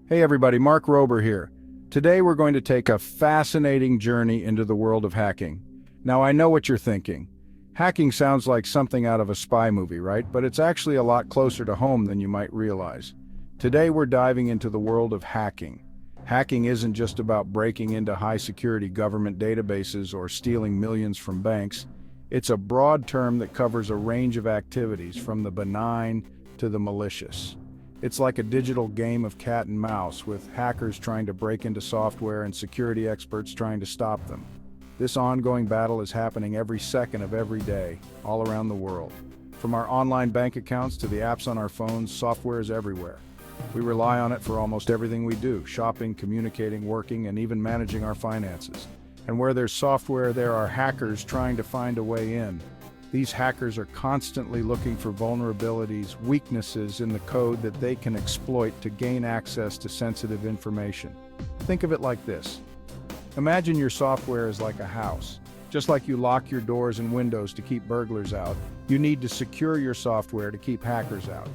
Hey everybody, Mark Rober here. Today we're going to take a fascinating journey into the world of hacking. Now I know what you're thinking. Hacking sounds like something out of a spy movie, right? But it's actually a lot closer to home than you might realize. Today we're diving into the world of hacking. Hacking isn't just about breaking into high-security government databases or stealing millions from banks. It's a broad term that covers a range of activities, from the benign to the malicious. It's like a digital game of cat and mouse, with hackers trying to break into software and security experts trying to stop them. This ongoing battle is happening every second of every day, all around the world. From our online bank accounts to the apps on our phones, software is everywhere. We rely on it for almost everything we do: shopping, communicating, working, and even managing our finances. And where there's software, there are hackers trying to find a way in. These hackers are constantly looking for vulnerabilities, weaknesses in the code that they can exploit to gain access to sensitive information. Think of it like this. Imagine your software is like a house. Just like you lock your doors and windows to keep burglars out, you need to secure your software to keep hackers out.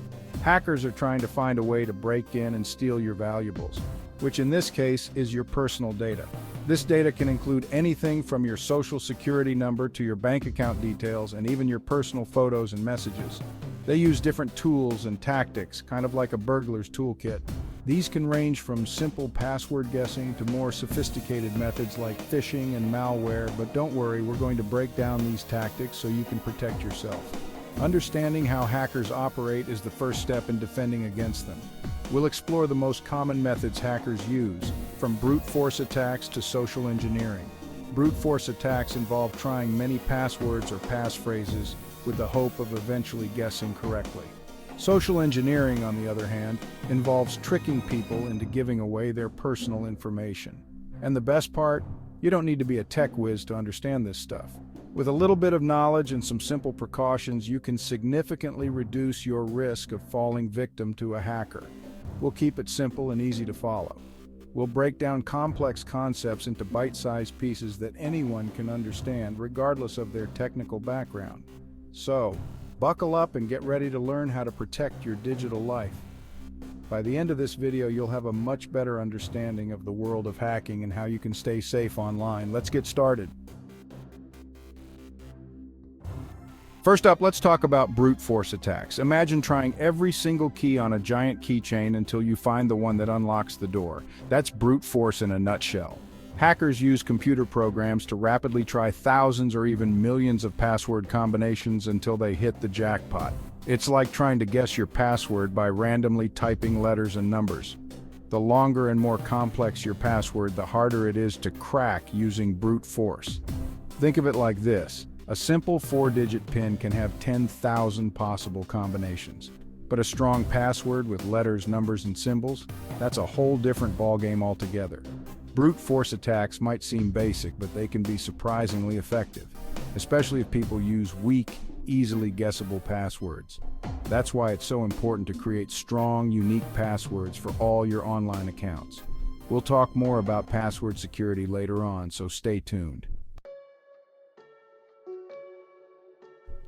Hackers are trying to find a way to break in and steal your valuables, which in this case is your personal data. This data can include anything from your social security number to your bank account details and even your personal photos and messages. They use different tools and tactics, kind of like a burglar's toolkit. These can range from simple password guessing to more sophisticated methods like phishing and malware, but don't worry, we're going to break down these tactics so you can protect yourself. Understanding how hackers operate is the first step in defending against them. We'll explore the most common methods hackers use, from brute force attacks to social engineering. Brute force attacks involve trying many passwords or passphrases with the hope of eventually guessing correctly. Social engineering, on the other hand, involves tricking people into giving away their personal information. And the best part? You don't need to be a tech whiz to understand this stuff. With a little bit of knowledge and some simple precautions, you can significantly reduce your risk of falling victim to a hacker. We'll keep it simple and easy to follow. We'll break down complex concepts into bite-sized pieces that anyone can understand, regardless of their technical background. So, buckle up and get ready to learn how to protect your digital life. By the end of this video, you'll have a much better understanding of the world of hacking and how you can stay safe online. Let's get started. First up, let's talk about brute force attacks. Imagine trying every single key on a giant keychain until you find the one that unlocks the door. That's brute force in a nutshell. Hackers use computer programs to rapidly try thousands or even millions of password combinations until they hit the jackpot. It's like trying to guess your password by randomly typing letters and numbers. The longer and more complex your password, the harder it is to crack using brute force. Think of it like this. A simple 4-digit PIN can have 10,000 possible combinations. But a strong password with letters, numbers, and symbols? That's a whole different ballgame altogether. Brute force attacks might seem basic, but they can be surprisingly effective, especially if people use weak, easily guessable passwords. That's why it's so important to create strong, unique passwords for all your online accounts. We'll talk more about password security later on, so stay tuned.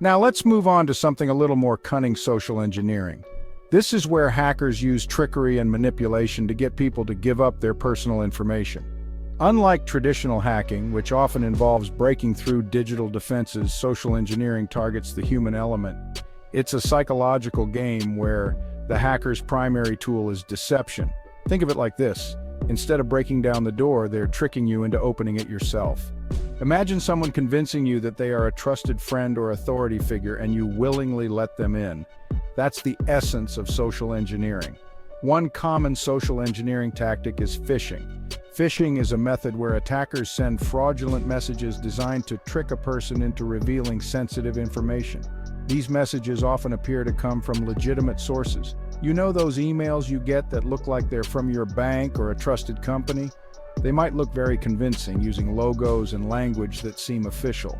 Now let's move on to something a little more cunning: social engineering. This is where hackers use trickery and manipulation to get people to give up their personal information. Unlike traditional hacking, which often involves breaking through digital defenses, social engineering targets the human element. It's a psychological game where the hacker's primary tool is deception. Think of it like this. Instead of breaking down the door, they're tricking you into opening it yourself. Imagine someone convincing you that they are a trusted friend or authority figure and you willingly let them in. That's the essence of social engineering. One common social engineering tactic is phishing. Phishing is a method where attackers send fraudulent messages designed to trick a person into revealing sensitive information. These messages often appear to come from legitimate sources. You know those emails you get that look like they're from your bank or a trusted company? They might look very convincing, using logos and language that seem official.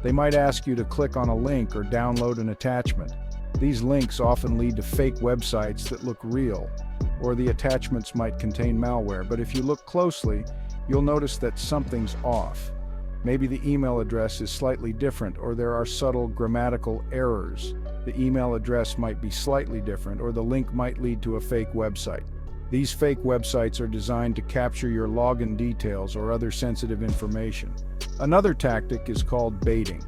They might ask you to click on a link or download an attachment. These links often lead to fake websites that look real, or the attachments might contain malware. But if you look closely, you'll notice that something's off. Maybe the email address is slightly different, or there are subtle grammatical errors. The email address might be slightly different, or the link might lead to a fake website. These fake websites are designed to capture your login details or other sensitive information. Another tactic is called baiting.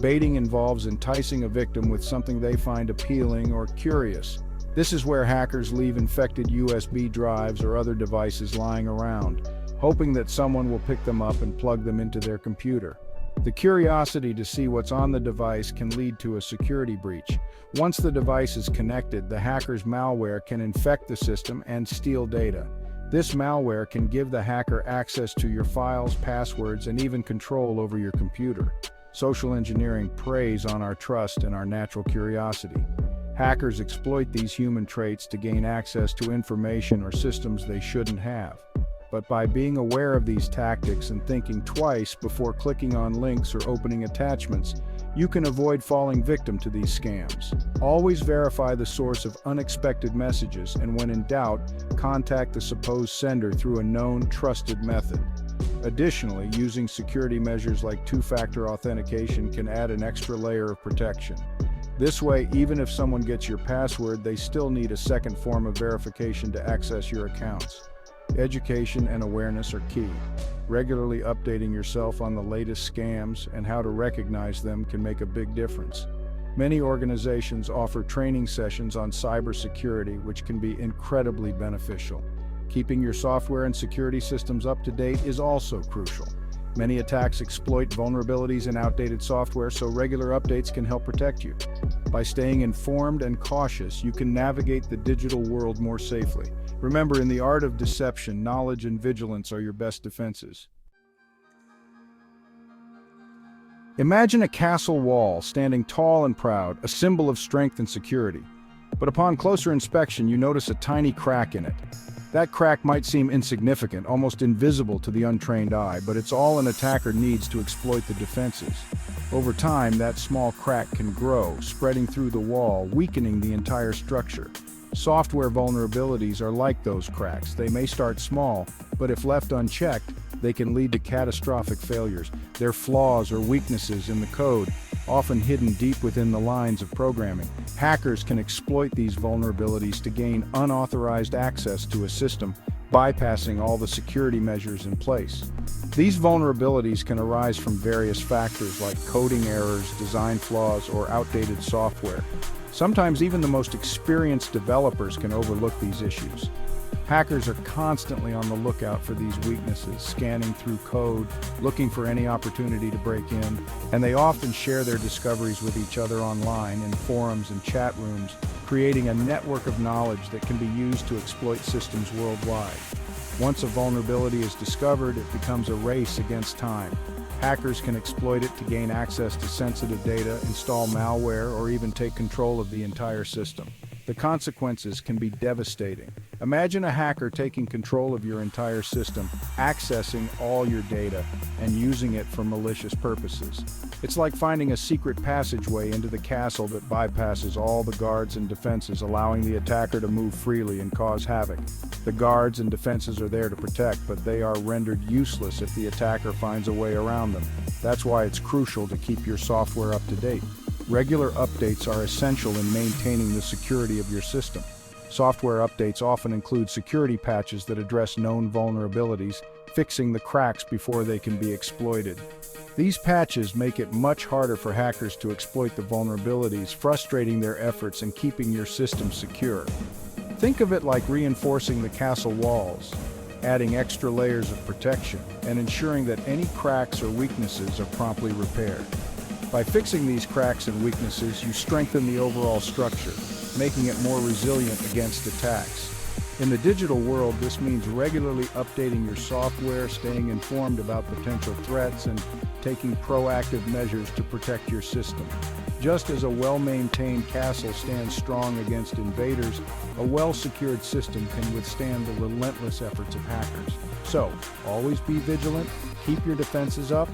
Baiting involves enticing a victim with something they find appealing or curious. This is where hackers leave infected USB drives or other devices lying around, hoping that someone will pick them up and plug them into their computer. The curiosity to see what's on the device can lead to a security breach. Once the device is connected, the hacker's malware can infect the system and steal data. This malware can give the hacker access to your files, passwords, and even control over your computer. Social engineering preys on our trust and our natural curiosity. Hackers exploit these human traits to gain access to information or systems they shouldn't have. But by being aware of these tactics and thinking twice before clicking on links or opening attachments, you can avoid falling victim to these scams. Always verify the source of unexpected messages, and when in doubt, contact the supposed sender through a known, trusted method. Additionally, using security measures like two-factor authentication can add an extra layer of protection. This way, even if someone gets your password, they still need a second form of verification to access your accounts. Education and awareness are key. Regularly updating yourself on the latest scams and how to recognize them can make a big difference. Many organizations offer training sessions on cybersecurity, which can be incredibly beneficial. Keeping your software and security systems up to date is also crucial. Many attacks exploit vulnerabilities in outdated software, so regular updates can help protect you. By staying informed and cautious, you can navigate the digital world more safely. Remember, in the art of deception, knowledge and vigilance are your best defenses. Imagine a castle wall standing tall and proud, a symbol of strength and security. But upon closer inspection, you notice a tiny crack in it. That crack might seem insignificant, almost invisible to the untrained eye, but it's all an attacker needs to exploit the defenses. Over time, that small crack can grow, spreading through the wall, weakening the entire structure. Software vulnerabilities are like those cracks. They may start small, but if left unchecked, they can lead to catastrophic failures. They're flaws or weaknesses in the code, often hidden deep within the lines of programming. Hackers can exploit these vulnerabilities to gain unauthorized access to a system, bypassing all the security measures in place. These vulnerabilities can arise from various factors like coding errors, design flaws, or outdated software. Sometimes even the most experienced developers can overlook these issues. Hackers are constantly on the lookout for these weaknesses, scanning through code, looking for any opportunity to break in, and they often share their discoveries with each other online in forums and chat rooms, creating a network of knowledge that can be used to exploit systems worldwide. Once a vulnerability is discovered, it becomes a race against time. Hackers can exploit it to gain access to sensitive data, install malware, or even take control of the entire system. The consequences can be devastating. Imagine a hacker taking control of your entire system, accessing all your data, and using it for malicious purposes. It's like finding a secret passageway into the castle that bypasses all the guards and defenses, allowing the attacker to move freely and cause havoc. The guards and defenses are there to protect, but they are rendered useless if the attacker finds a way around them. That's why it's crucial to keep your software up to date. Regular updates are essential in maintaining the security of your system. Software updates often include security patches that address known vulnerabilities, fixing the cracks before they can be exploited. These patches make it much harder for hackers to exploit the vulnerabilities, frustrating their efforts and keeping your system secure. Think of it like reinforcing the castle walls, adding extra layers of protection, and ensuring that any cracks or weaknesses are promptly repaired. By fixing these cracks and weaknesses, you strengthen the overall structure, making it more resilient against attacks. In the digital world, this means regularly updating your software, staying informed about potential threats, and taking proactive measures to protect your system. Just as a well-maintained castle stands strong against invaders, a well-secured system can withstand the relentless efforts of hackers. So, always be vigilant, keep your defenses up,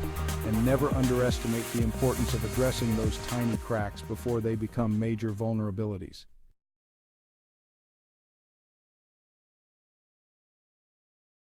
and never underestimate the importance of addressing those tiny cracks before they become major vulnerabilities.